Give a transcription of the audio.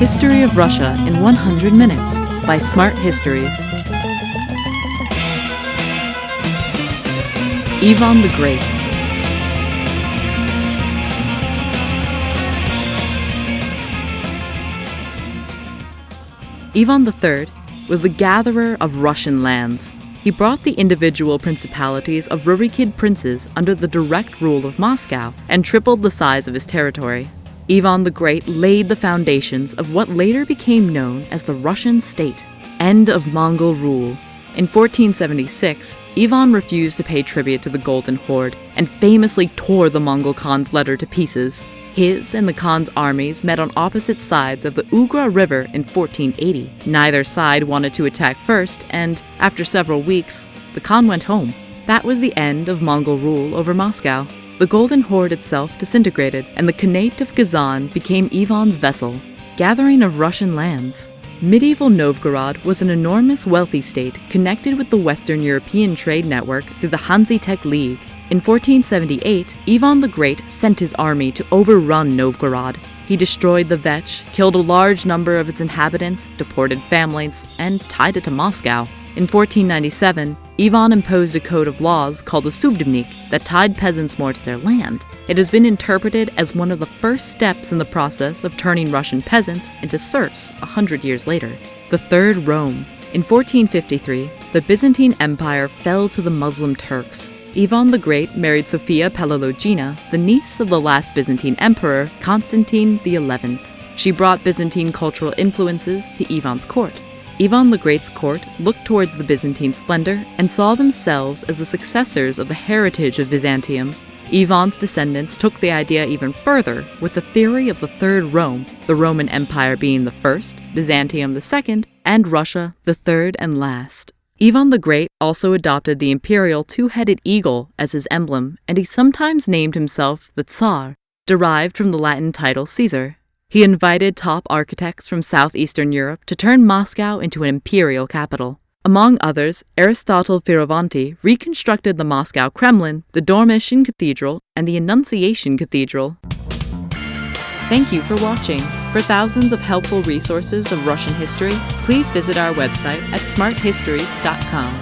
History of Russia in 100 Minutes by Smart Histories. Ivan the Great. Ivan III was the gatherer of Russian lands. He brought the individual principalities of Rurikid princes under the direct rule of Moscow and tripled the size of his territory. Ivan the Great laid the foundations of what later became known as the Russian state. End of Mongol rule. In 1476, Ivan refused to pay tribute to the Golden Horde and famously tore the Mongol Khan's letter to pieces. His and the Khan's armies met on opposite sides of the Ugra River in 1480. Neither side wanted to attack first, and after several weeks, the Khan went home. That was the end of Mongol rule over Moscow. The Golden Horde itself disintegrated, and the Khanate of Kazan became Ivan's vessel. Gathering of Russian lands. Medieval Novgorod was an enormous wealthy state connected with the Western European trade network through the Hanseatic League. In 1478, Ivan the Great sent his army to overrun Novgorod. He destroyed the Vech, killed a large number of its inhabitants, deported families, and tied it to Moscow. In 1497, Ivan imposed a code of laws called the Subdivnik that tied peasants more to their land. It has been interpreted as one of the first steps in the process of turning Russian peasants into serfs 100 years later. The Third Rome. In 1453, the Byzantine Empire fell to the Muslim Turks. Ivan the Great married Sophia Palaiologina, the niece of the last Byzantine emperor, Constantine XI. She brought Byzantine cultural influences to Ivan's court. Ivan the Great's court looked towards the Byzantine splendor and saw themselves as the successors of the heritage of Byzantium. Ivan's descendants took the idea even further with the theory of the Third Rome, the Roman Empire being the first, Byzantium the second, and Russia the third and last. Ivan the Great also adopted the imperial two-headed eagle as his emblem, and he sometimes named himself the Tsar, derived from the Latin title Caesar. He invited top architects from southeastern Europe to turn Moscow into an imperial capital. Among others, Aristotle Fioravanti reconstructed the Moscow Kremlin, the Dormitian Cathedral, and the Annunciation Cathedral. Thank you for watching. For thousands of helpful resources of Russian history, please visit our website at smarthistories.com.